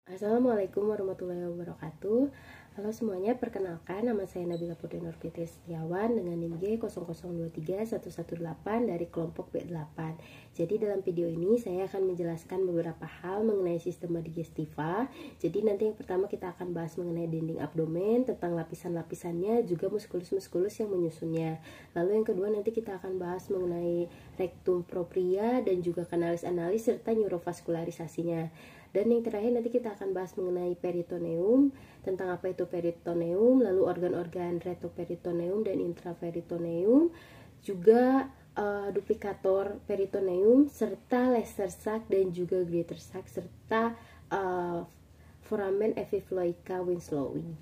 Assalamualaikum warahmatullahi wabarakatuh. Halo semuanya, perkenalkan nama saya Nabila Putri Nur Fitri Setiawan dengan NIM G0023118 dari kelompok B8. Jadi dalam video ini saya akan menjelaskan beberapa hal mengenai sistema digestiva. Jadi nanti yang pertama kita akan bahas mengenai dinding abdomen, tentang lapisan-lapisannya, juga muskulus-muskulus yang menyusunnya. Lalu yang kedua nanti kita akan bahas mengenai rectum propria dan juga kanalis analis serta neurovaskularisasinya. Dan yang terakhir nanti kita akan bahas mengenai peritoneum, tentang apa itu peritoneum, lalu organ-organ retroperitoneum dan intraperitoneum, juga duplikator peritoneum, serta Leicester sac dan juga greater sac, serta foramen epiphyloica Winslowi.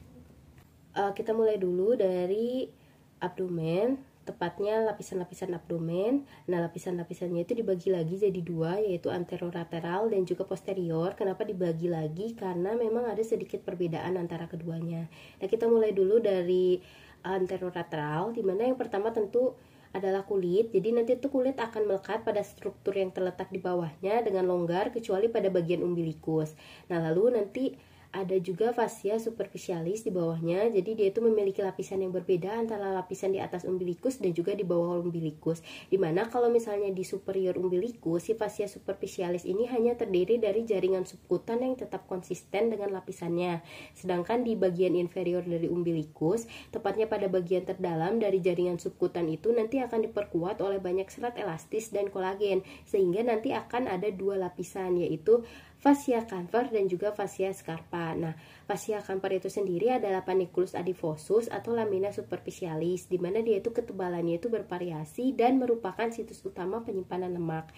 Kita mulai dulu dari abdomen, tepatnya lapisan-lapisan abdomen. Nah, lapisan-lapisannya itu dibagi lagi jadi dua, yaitu anterolateral dan juga posterior. Kenapa dibagi lagi? Karena memang ada sedikit perbedaan antara keduanya. Nah, kita mulai dulu dari anterolateral, dimana yang pertama tentu adalah kulit. Jadi nanti itu kulit akan melekat pada struktur yang terletak di bawahnya dengan longgar, kecuali pada bagian umbilikus. Nah, lalu nanti ada juga fascia superficialis di bawahnya. Jadi dia itu memiliki lapisan yang berbeda antara lapisan di atas umbilikus dan juga di bawah umbilikus. Dimana kalau misalnya di superior umbilikus, si fascia superficialis ini hanya terdiri dari jaringan subkutan yang tetap konsisten dengan lapisannya. Sedangkan di bagian inferior dari umbilikus, tepatnya pada bagian terdalam dari jaringan subkutan itu nanti akan diperkuat oleh banyak serat elastis dan kolagen, sehingga nanti akan ada dua lapisan, yaitu fascia canthor dan juga fascia scarpa. Nah, fascia canthor itu sendiri adalah panniculus adiposus atau lamina superficialis, di mana dia itu ketebalannya itu bervariasi dan merupakan situs utama penyimpanan lemak.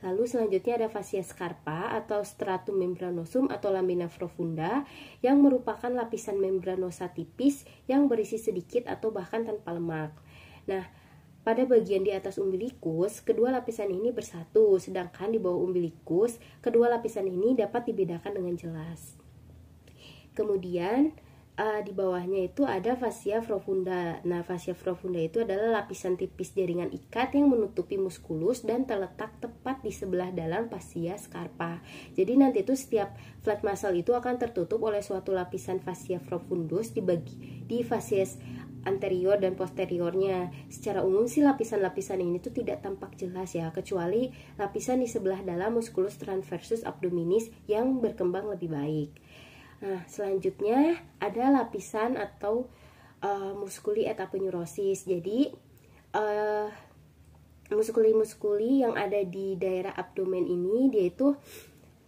Lalu selanjutnya ada fascia scarpa atau stratum membranosum atau lamina profunda, yang merupakan lapisan membranosa tipis yang berisi sedikit atau bahkan tanpa lemak. Nah, pada bagian di atas umbilikus, kedua lapisan ini bersatu, sedangkan di bawah umbilikus, kedua lapisan ini dapat dibedakan dengan jelas. Kemudian, di bawahnya itu ada fascia profunda. Nah, fascia profunda itu adalah lapisan tipis jaringan ikat yang menutupi muskulus dan terletak tepat di sebelah dalam fascia scarpa. Jadi nanti itu setiap flat muscle itu akan tertutup oleh suatu lapisan fascia profundus di fascia anterior dan posteriornya. Secara umum sih lapisan-lapisan ini tuh tidak tampak jelas ya, kecuali lapisan di sebelah dalam musculus transversus abdominis yang berkembang lebih baik. Nah, selanjutnya ada lapisan atau musculi et aponeurosis. Jadi muskuli-muskuli yang ada di daerah abdomen ini dia itu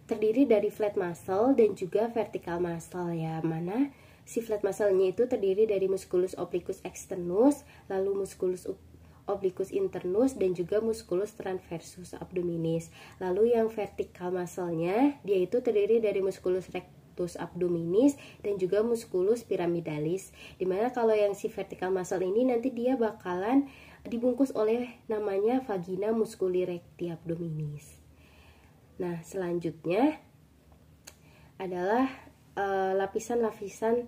terdiri dari flat muscle dan juga vertical muscle ya, mana si flat muscle-nya itu terdiri dari musculus obliquus externus, lalu musculus obliquus internus, dan juga musculus transversus abdominis. Lalu yang vertical muscle-nya dia itu terdiri dari musculus rectus abdominis dan juga musculus pyramidalis. Dimana kalau yang si vertical muscle ini nanti dia bakalan dibungkus oleh namanya vagina musculi recti abdominis. Nah, selanjutnya adalah lapisan-lapisan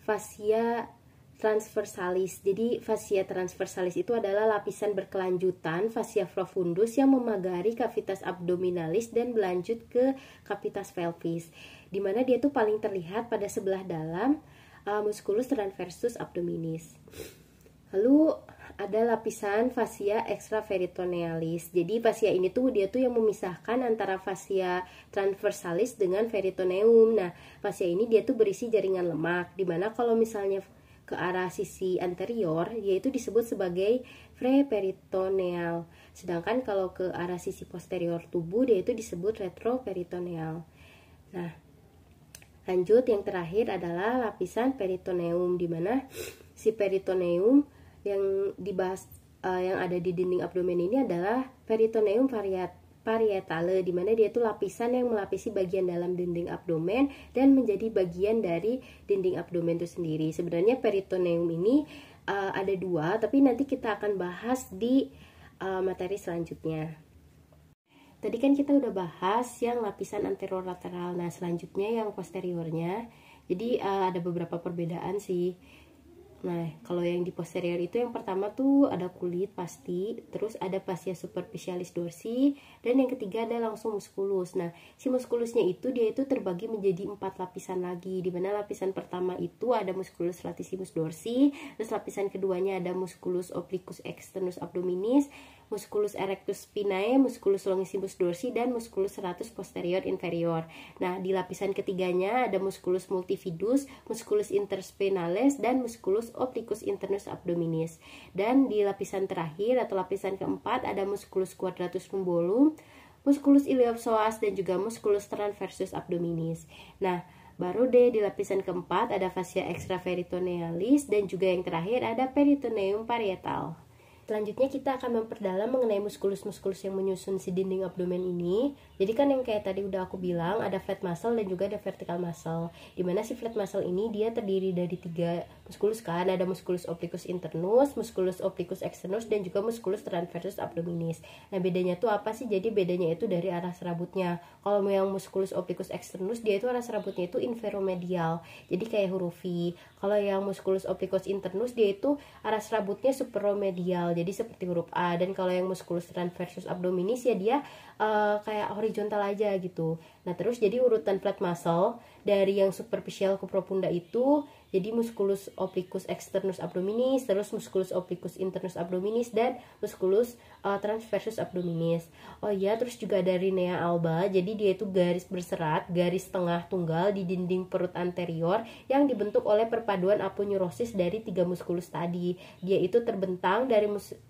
fascia transversalis. Jadi fascia transversalis itu adalah lapisan berkelanjutan fascia profundus yang memagari cavitas abdominalis dan berlanjut ke cavitas pelvis, dimana dia tuh paling terlihat pada sebelah dalam musculus transversus abdominis. Lalu ada lapisan fascia extraperitonealis. Jadi fascia ini tuh dia tuh yang memisahkan antara fascia transversalis dengan peritoneum. Nah, fascia ini dia tuh berisi jaringan lemak, dimana kalau misalnya ke arah sisi anterior yaitu disebut sebagai preperitoneal. Sedangkan kalau ke arah sisi posterior tubuh dia itu disebut retroperitoneal. Nah, lanjut yang terakhir adalah lapisan peritoneum, dimana si peritoneum yang dibahas yang ada di dinding abdomen ini adalah peritoneum parietale, di mana dia itu lapisan yang melapisi bagian dalam dinding abdomen dan menjadi bagian dari dinding abdomen itu sendiri. Sebenarnya peritoneum ini ada dua, tapi nanti kita akan bahas di materi selanjutnya. Tadi kan kita udah bahas yang lapisan anterolateral. Nah, selanjutnya yang posteriornya. Jadi ada beberapa perbedaan sih. Nah, kalau yang di posterior itu yang pertama tuh ada kulit pasti, terus ada fascia superficialis dorsi, dan yang ketiga ada langsung musculus. Nah, si musculusnya itu dia itu terbagi menjadi 4 lapisan lagi, di mana lapisan pertama itu ada musculus latissimus dorsi, terus lapisan keduanya ada musculus obliquus externus abdominis, musculus erectus spinae, musculus longissimus dorsi, dan musculus serratus posterior inferior. Nah, di lapisan ketiganya ada musculus multifidus, musculus interspinalis, dan musculus obliquus internus abdominis. Dan di lapisan terakhir atau lapisan keempat ada musculus quadratus lumbolum, musculus iliopsoas, dan juga musculus transversus abdominis. Nah, baru deh di lapisan keempat ada fascia extraperitonealis, dan juga yang terakhir ada peritoneum parietal. Selanjutnya kita akan memperdalam mengenai muskulus-muskulus yang menyusun si dinding abdomen ini. Jadi kan yang kayak tadi udah aku bilang, ada flat muscle dan juga ada vertical muscle. Dimana si flat muscle ini dia terdiri dari 3 muskulus kan, ada musculus obliquus internus, musculus obliquus externus, dan juga musculus transversus abdominis. Nah, bedanya tuh apa sih? Jadi bedanya itu dari arah serabutnya. Kalau yang musculus obliquus externus, dia itu arah serabutnya itu inferomedial, jadi kayak huruf V. Kalau yang musculus obliquus internus, dia itu arah serabutnya superomedial, jadi seperti huruf A. Dan kalau yang musculus transversus abdominis ya dia kayak horizontal aja gitu. Nah, terus jadi urutan flat muscle dari yang superficial ke profunda itu jadi musculus obliquus externus abdominis, terus musculus obliquus internus abdominis, dan musculus transversus abdominis. Oh iya, terus juga ada linea alba, jadi dia itu garis berserat, garis tengah tunggal di dinding perut anterior yang dibentuk oleh perpaduan aponeurosis dari 3 muskulus tadi. Dia itu terbentang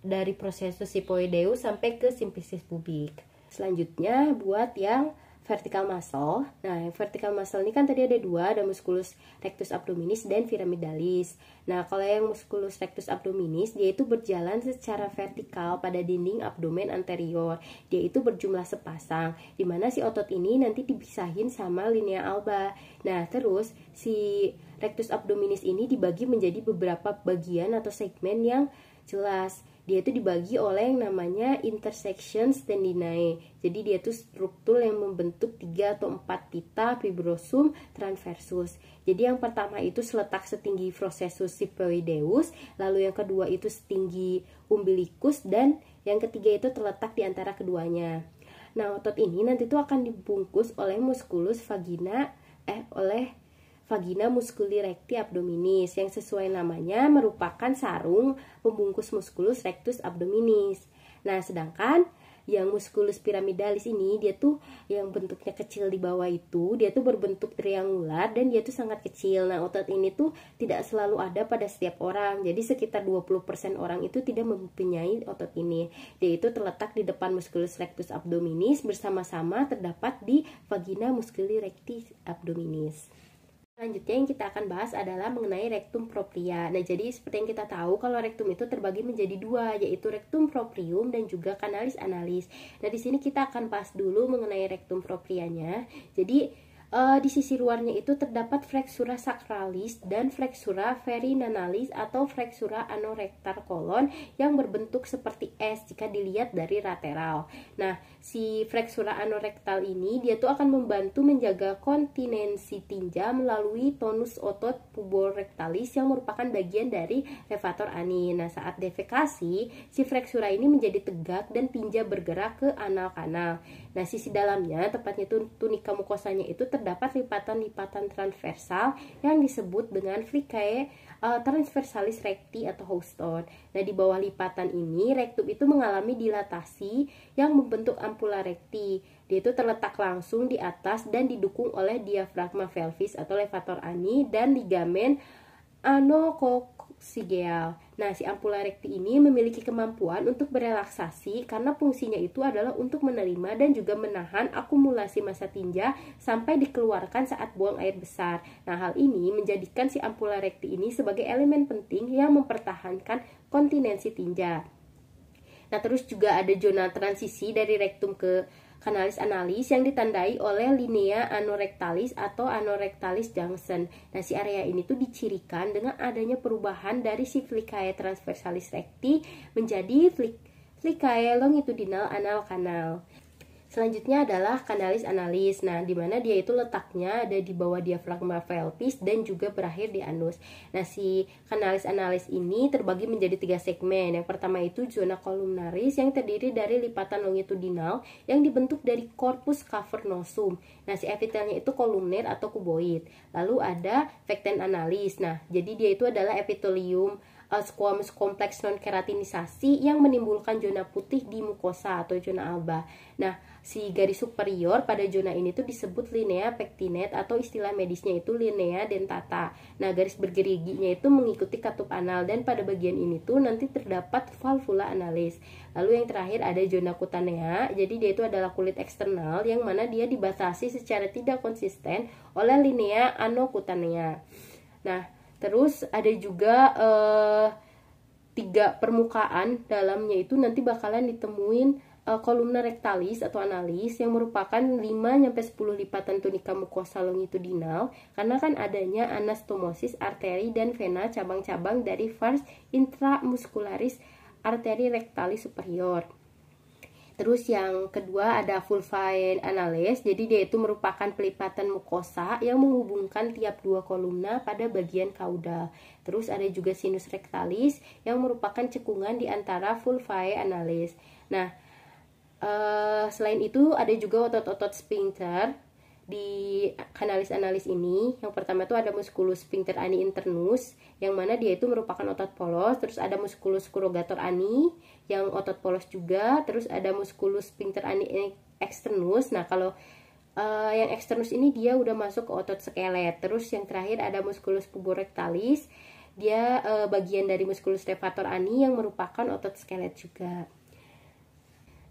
dari processus sipoideus sampai ke symphysis pubis. Selanjutnya buat yang vertical muscle. Nah, yang vertical muscle ini kan tadi ada 2, ada musculus rectus abdominis dan pyramidalis. Nah, kalau yang musculus rectus abdominis, dia itu berjalan secara vertikal pada dinding abdomen anterior. Dia itu berjumlah sepasang, dimana si otot ini nanti dipisahin sama linea alba. Nah, terus si rectus abdominis ini dibagi menjadi beberapa bagian atau segmen yang jelas. Dia itu dibagi oleh yang namanya intersections tendinae. Jadi dia itu struktur yang membentuk 3 atau 4 pita fibrosum transversus. Jadi yang pertama itu seletak setinggi processus sipoideus, lalu yang kedua itu setinggi umbilicus, dan yang ketiga itu terletak di antara keduanya. Nah, otot ini nanti itu akan dibungkus oleh musculus vagina musculi recti abdominis, yang sesuai namanya merupakan sarung pembungkus musculus rectus abdominis. Nah, sedangkan yang musculus pyramidalis ini dia tuh yang bentuknya kecil di bawah itu, dia tuh berbentuk triangular dan dia tuh sangat kecil. Nah, otot ini tuh tidak selalu ada pada setiap orang. Jadi sekitar 20% orang itu tidak mempunyai otot ini. Dia itu terletak di depan musculus rectus abdominis, bersama-sama terdapat di vagina musculi recti abdominis. Selanjutnya yang kita akan bahas adalah mengenai rectum propria. Nah, jadi seperti yang kita tahu kalau rectum itu terbagi menjadi 2, yaitu rectum proprium dan juga canalis analis. Nah, di sini kita akan bahas dulu mengenai rectum proprianya. Jadi di sisi luarnya itu terdapat flexura sacralis dan flexura verinanalis atau flexura anorectar colon yang berbentuk seperti S jika dilihat dari lateral. Nah, si flexura anorectal ini dia tuh akan membantu menjaga kontinensi tinja melalui tonus otot puborectalis yang merupakan bagian dari levator ani. Nah, saat defekasi, si flexura ini menjadi tegak dan tinja bergerak ke anal kanal. Nah, sisi dalamnya, tepatnya tunika mukosanya itu terdapat lipatan-lipatan transversal yang disebut dengan flicae transversalis recti atau Houston. Nah, di bawah lipatan ini, rektum itu mengalami dilatasi yang membentuk ampula recti. Dia itu terletak langsung di atas dan didukung oleh diafragma pelvis atau levator ani dan ligamen anococcygea. Nah, si ampula recti ini memiliki kemampuan untuk berelaksasi karena fungsinya itu adalah untuk menerima dan juga menahan akumulasi massa tinja sampai dikeluarkan saat buang air besar. Nah, hal ini menjadikan si ampula recti ini sebagai elemen penting yang mempertahankan kontinensi tinja. Nah, terus juga ada zona transisi dari rektum ke canalis analis yang ditandai oleh linea anorectalis atau anorectalis junction. Nah, si area ini tuh dicirikan dengan adanya perubahan dari si flicae transversalis recti menjadi flicae longitudinal anal kanal. Selanjutnya adalah kanalis analis. Nah, di mana dia itu letaknya ada di bawah diafragma pelvis dan juga berakhir di anus. Nah, si kanalis analis ini terbagi menjadi 3 segmen. Yang pertama itu zona columnaris yang terdiri dari lipatan longitudinal yang dibentuk dari corpus cavernosum. Nah, si epitelnya itu kolumner atau kuboid. Lalu ada vecten analis. Nah, jadi dia itu adalah epitelium squamous kompleks non keratinisasi yang menimbulkan zona putih di mukosa atau zona alba. Nah, si garis superior pada zona ini tuh disebut linea pectinate atau istilah medisnya itu linea dentata. Nah, garis bergeriginya itu mengikuti katup anal dan pada bagian ini tuh nanti terdapat valvula analis. Lalu yang terakhir ada zona cutanea. Jadi dia itu adalah kulit eksternal yang mana dia dibatasi secara tidak konsisten oleh linea anocutanea. Nah, terus ada juga 3 permukaan dalamnya itu nanti bakalan ditemuin kolumna rectalis atau analis yang merupakan 5-10 lipatan tunika mukosa longitudinal karena kan adanya anastomosis arteri dan vena cabang-cabang dari vas intramuscularis arteri rectalis superior. Terus yang kedua ada vulvae analis, jadi dia itu merupakan pelipatan mukosa yang menghubungkan tiap 2 kolumna pada bagian kaudal. Terus ada juga sinus rectalis yang merupakan cekungan di antara vulvae analis. Nah, selain itu ada juga otot-otot sphincter di kanalis analis ini. Yang pertama itu ada musculus sphincter ani internus yang mana dia itu merupakan otot polos. Terus ada musculus scrogator ani yang otot polos juga. Terus ada musculus sphincter ani externus. Nah, kalau yang externus ini dia udah masuk ke otot skelet. Terus yang terakhir ada musculus puborectalis. Dia bagian dari musculus levator ani yang merupakan otot skelet juga.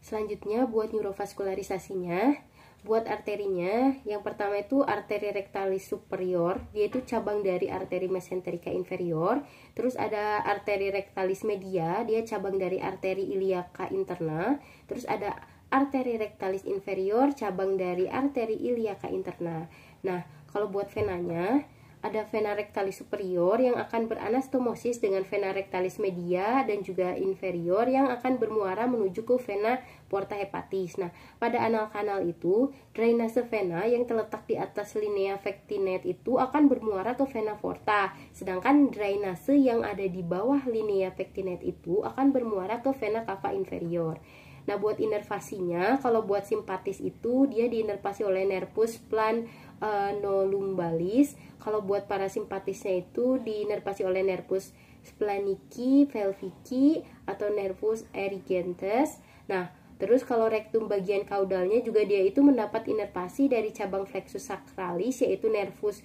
Selanjutnya buat neurovaskularisasinya, buat arterinya, yang pertama itu arteri rectalis superior, dia itu cabang dari arteri mesenterica inferior. Terus ada arteri rectalis media, dia cabang dari arteri iliaca interna. Terus ada arteri rectalis inferior, cabang dari arteri iliaca interna. Nah, kalau buat venanya, ada vena rectalis superior yang akan beranastomosis dengan vena rectalis media dan juga inferior yang akan bermuara menuju ke vena porta hepatis. Nah, pada anal kanal itu, drainase vena yang terletak di atas linea pectinate itu akan bermuara ke vena porta, sedangkan drainase yang ada di bawah linea pectinate itu akan bermuara ke vena cava inferior. Nah, buat inervasinya, kalau buat simpatis itu dia diinervasi oleh nervus planolumbalis. Kalau buat parasimpatisnya itu diinervasi oleh nervus splanchni pelvici atau nervus erigentes. Nah, terus kalau rektum bagian kaudalnya juga dia itu mendapat inervasi dari cabang flexus sacralis yaitu nervus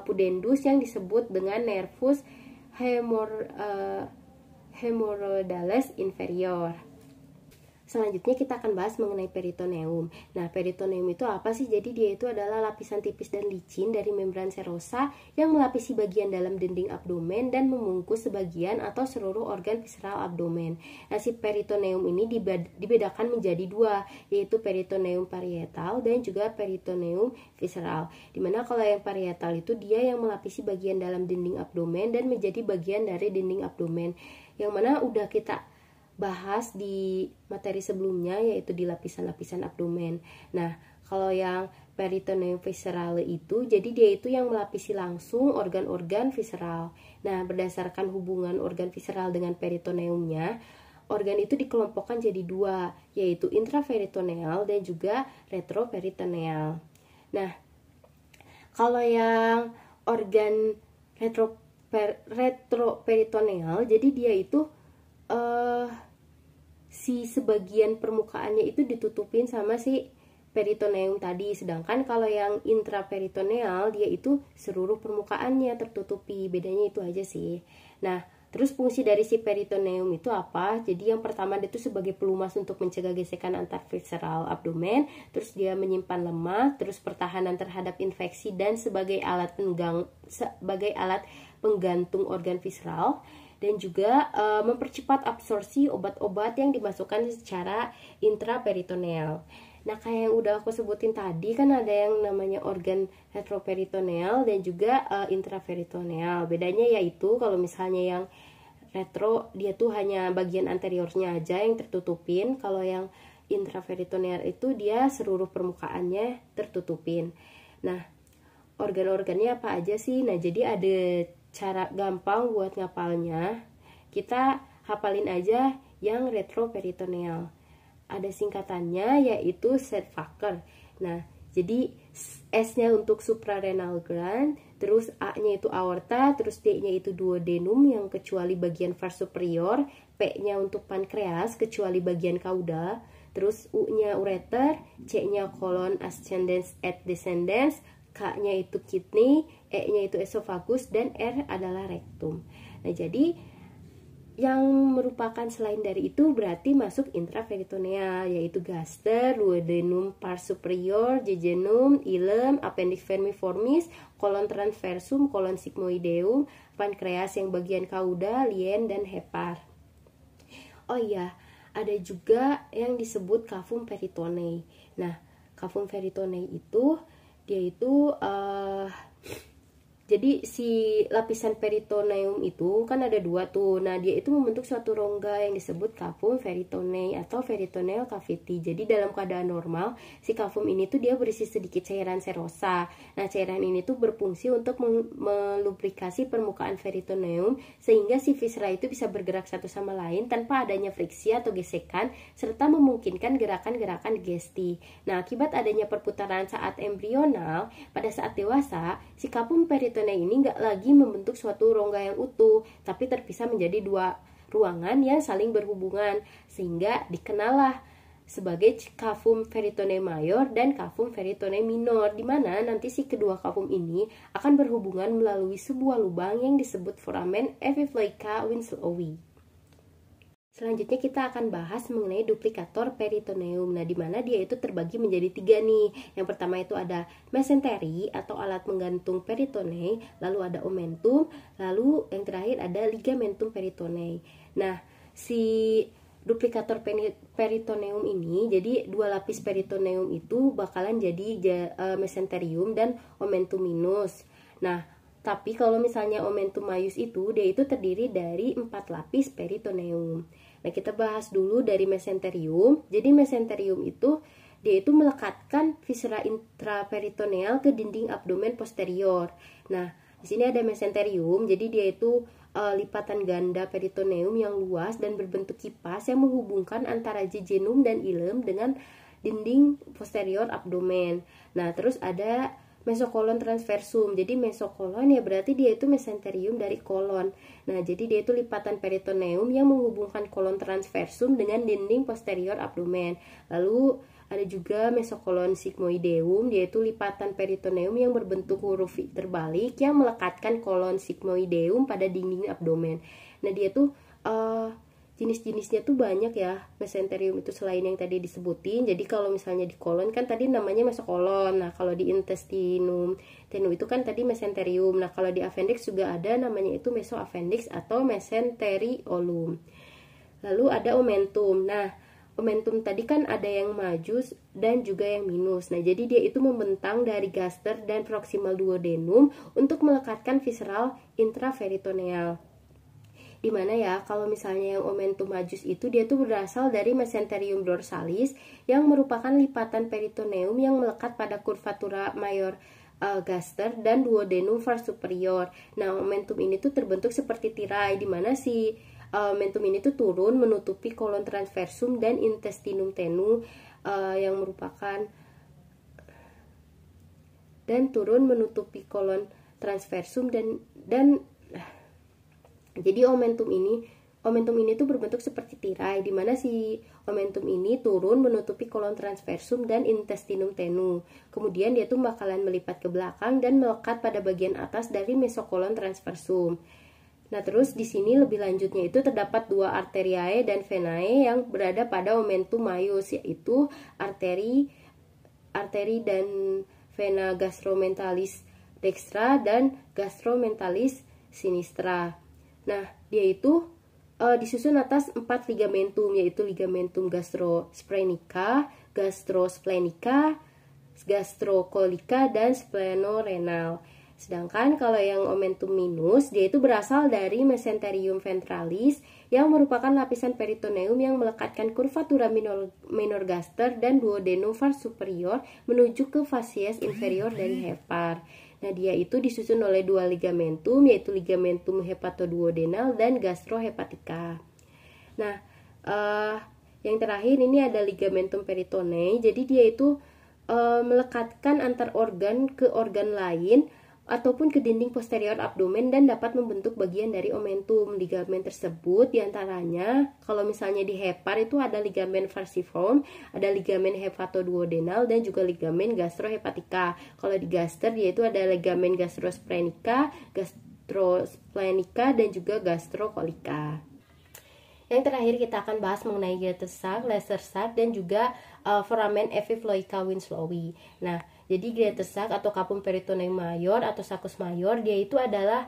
pudendus yang disebut dengan nervus hemorrhoidales inferior. Selanjutnya kita akan bahas mengenai peritoneum. Nah, peritoneum itu apa sih? Jadi dia itu adalah lapisan tipis dan licin dari membran serosa yang melapisi bagian dalam dinding abdomen dan membungkus sebagian atau seluruh organ visceral abdomen. Nah, si peritoneum ini dibedakan menjadi 2, yaitu peritoneum parietal dan juga peritoneum visceral. Dimana kalau yang parietal itu dia yang melapisi bagian dalam dinding abdomen dan menjadi bagian dari dinding abdomen. Yang mana udah kita bahas di materi sebelumnya yaitu di lapisan-lapisan abdomen. Nah, kalau yang peritoneum visceral itu jadi dia itu yang melapisi langsung organ-organ visceral. Nah, berdasarkan hubungan organ visceral dengan peritoneumnya, organ itu dikelompokkan jadi 2, yaitu intraperitoneal dan juga retroperitoneal. Nah, kalau yang organ retroperitoneal jadi dia itu si sebagian permukaannya itu ditutupin sama si peritoneum tadi, sedangkan kalau yang intraperitoneal dia itu seluruh permukaannya tertutupi. Bedanya itu aja sih. Nah, terus fungsi dari si peritoneum itu apa? Jadi yang pertama dia itu sebagai pelumas untuk mencegah gesekan antar visceral abdomen, terus dia menyimpan lemak, terus pertahanan terhadap infeksi dan sebagai alat penggantung organ visceral, dan juga mempercepat absorpsi obat-obat yang dimasukkan secara intraperitoneal. Nah, kayak yang udah aku sebutin tadi kan ada yang namanya organ retroperitoneal dan juga intraperitoneal. Bedanya yaitu kalau misalnya yang retro dia tuh hanya bagian anteriornya aja yang tertutupin, kalau yang intraperitoneal itu dia seluruh permukaannya tertutupin. Nah, organ-organnya apa aja sih? Nah, jadi ada cara gampang buat ngapalnya. Kita hafalin aja yang retroperitoneal. Ada singkatannya yaitu Sedgwicker. Nah, jadi S-nya untuk suprarenal gland, terus A-nya itu aorta, terus D-nya itu duodenum yang kecuali bagian vas superior, P-nya untuk pankreas kecuali bagian cauda, terus U-nya ureter, C-nya colon ascendens et descendens, K-nya itu kidney, E-nya itu esophagus, dan R adalah rectum. Nah, jadi yang merupakan selain dari itu berarti masuk intraperitoneal, yaitu gaster, duodenum, pars superior, jejunum, ileum, appendix vermiformis, kolon transversum, kolon sigmoideum, pankreas yang bagian cauda, lien, dan hepar. Oh iya, ada juga yang disebut cavum peritonei. Nah, cavum peritonei itu dia itu jadi si lapisan peritoneum itu kan ada dua tuh. Nah, dia itu membentuk suatu rongga yang disebut cavum peritonei atau peritoneal cavity. Jadi dalam keadaan normal, si cavum ini tuh dia berisi sedikit cairan serosa. Nah, cairan ini tuh berfungsi untuk melubrikasi permukaan peritoneum sehingga si viscera itu bisa bergerak satu sama lain tanpa adanya friksi atau gesekan serta memungkinkan gerakan-gerakan digesti. Nah, akibat adanya perputaran saat embrional, pada saat dewasa, si cavum peritoneum ini nggak lagi membentuk suatu rongga yang utuh, tapi terpisah menjadi dua ruangan yang saling berhubungan, sehingga dikenallah sebagai cavum peritonei mayor dan cavum peritonei minor, di mana nanti si kedua cavum ini akan berhubungan melalui sebuah lubang yang disebut foramen epiploica Winslowi. Selanjutnya kita akan bahas mengenai duplikator peritoneum. Nah, di mana dia itu terbagi menjadi tiga nih. Yang pertama itu ada mesentery atau alat menggantung peritonei, lalu ada omentum, lalu yang terakhir ada ligamentum peritonei. Nah, si duplikator peritoneum ini, jadi dua lapis peritoneum itu bakalan jadi mesenterium dan omentum minus. Nah, tapi kalau misalnya omentum maius itu, dia itu terdiri dari 4 lapis peritoneum. Nah, kita bahas dulu dari mesenterium. Jadi mesenterium itu, dia itu melekatkan viscera intraperitoneal ke dinding abdomen posterior. Nah, di sini ada mesenterium, jadi dia itu lipatan ganda peritoneum yang luas dan berbentuk kipas yang menghubungkan antara jejunum dan ileum dengan dinding posterior abdomen. Nah, terus ada mesokolon transversum. Jadi mesokolon ya berarti dia itu mesenterium dari kolon. Nah, jadi dia itu lipatan peritoneum yang menghubungkan kolon transversum dengan dinding posterior abdomen. Lalu ada juga mesokolon sigmoideum, dia itu lipatan peritoneum yang berbentuk huruf V terbalik yang melekatkan kolon sigmoideum pada dinding abdomen. Nah, dia tuh jenis-jenisnya tuh banyak ya, mesenterium itu selain yang tadi disebutin. Jadi kalau misalnya di kolon kan tadi namanya mesokolon. Nah, kalau di intestinum tenu itu kan tadi mesenterium. Nah, kalau di appendix juga ada namanya itu mesoappendix atau mesenteriolum. Lalu ada omentum. Nah, omentum tadi kan ada yang majus dan juga yang minus. Nah, jadi dia itu membentang dari gaster dan proximal duodenum untuk melekatkan visceral intraperitoneal. Dimana ya, kalau misalnya yang omentum majus itu dia tuh berasal dari mesenterium dorsalis yang merupakan lipatan peritoneum yang melekat pada curvatura mayor gaster dan duodenum vas superior. Nah, omentum ini tuh terbentuk seperti tirai, dimana si omentum ini tuh turun menutupi kolon transversum dan intestinum tenu yang merupakan dan turun menutupi kolon transversum dan jadi omentum ini tuh berbentuk seperti tirai, di mana si omentum ini turun menutupi kolon transversum dan intestinum tenu. Kemudian dia tuh bakalan melipat ke belakang dan melekat pada bagian atas dari mesokolon transversum. Nah, terus di sini lebih lanjutnya itu terdapat dua arteriae dan venae yang berada pada omentum maius, yaitu arteri dan vena gastromentalis dextra dan gastromentalis sinistra. Nah, dia itu disusun atas 4 ligamentum, yaitu ligamentum gastrosplenica, gastrocolica, dan splenorenal. Sedangkan kalau yang omentum minus, dia itu berasal dari mesenterium ventralis yang merupakan lapisan peritoneum yang melekatkan curvatura minor gaster dan duodenum vas superior menuju ke facies inferior dari hepar. Nah, dia itu disusun oleh dua ligamentum, yaitu ligamentum hepatoduodenal dan gastrohepatica. Nah, yang terakhir ini ada ligamentum peritonei. Jadi dia itu melekatkan antar organ ke organ lain ataupun ke dinding posterior abdomen dan dapat membentuk bagian dari omentum. Ligamen tersebut diantaranya kalau misalnya di hepar itu ada ligamen falciform, ada ligamen hepatoduodenal dan juga ligamen gastrohepatica. Kalau di gaster dia itu ada ligamen gastrosplenica dan juga gastrocolica. Yang terakhir kita akan bahas mengenai greater sac, lesser sac dan juga foramen epiploica Winslowi. Nah, jadi greater sac atau capum peritoneum mayor atau sacus mayor, dia itu adalah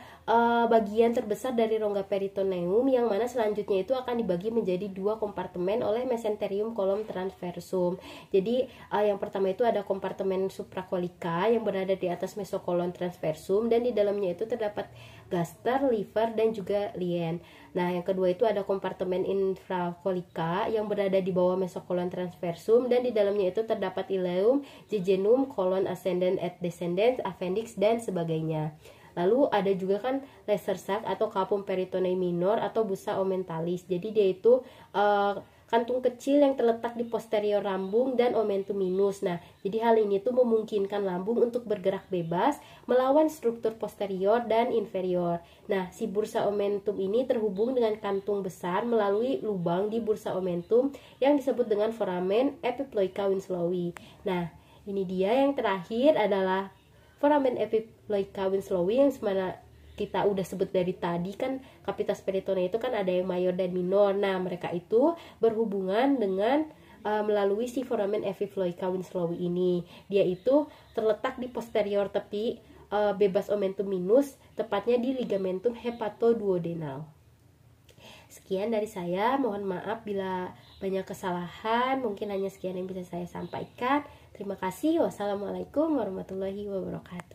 bagian terbesar dari rongga peritoneum yang mana selanjutnya itu akan dibagi menjadi dua kompartemen oleh mesenterium column transversum. Jadi yang pertama itu ada kompartemen supracollica yang berada di atas mesokolon transversum dan di dalamnya itu terdapat gaster, liver dan juga lien. Nah, yang kedua itu ada kompartemen infracollica yang berada di bawah mesokolon transversum dan di dalamnya itu terdapat ileum, jejunum, colon ascendens et descendens, appendix dan sebagainya. Lalu ada juga kan lesser sac atau capum peritoneum minor atau busa omentalis. Jadi dia itu kantung kecil yang terletak di posterior lambung dan omentum minus. Nah, jadi hal ini tuh memungkinkan lambung untuk bergerak bebas melawan struktur posterior dan inferior. Nah, si bursa omentum ini terhubung dengan kantung besar melalui lubang di bursa omentum yang disebut dengan foramen epiploica Winslowi. Nah, ini dia yang terakhir adalah foramen epiploica Winslowi yang semana kita udah sebut dari tadi kan capitas peritonei itu kan ada yang mayor dan minor. Nah, mereka itu berhubungan dengan melalui si foramen epiploica Winslowi ini. Dia itu terletak di posterior tepi bebas omentum minus, tepatnya di ligamentum hepatoduodenal. Sekian dari saya, mohon maaf bila banyak kesalahan, mungkin hanya sekian yang bisa saya sampaikan. Terima kasih. Wassalamualaikum warahmatullahi wabarakatuh.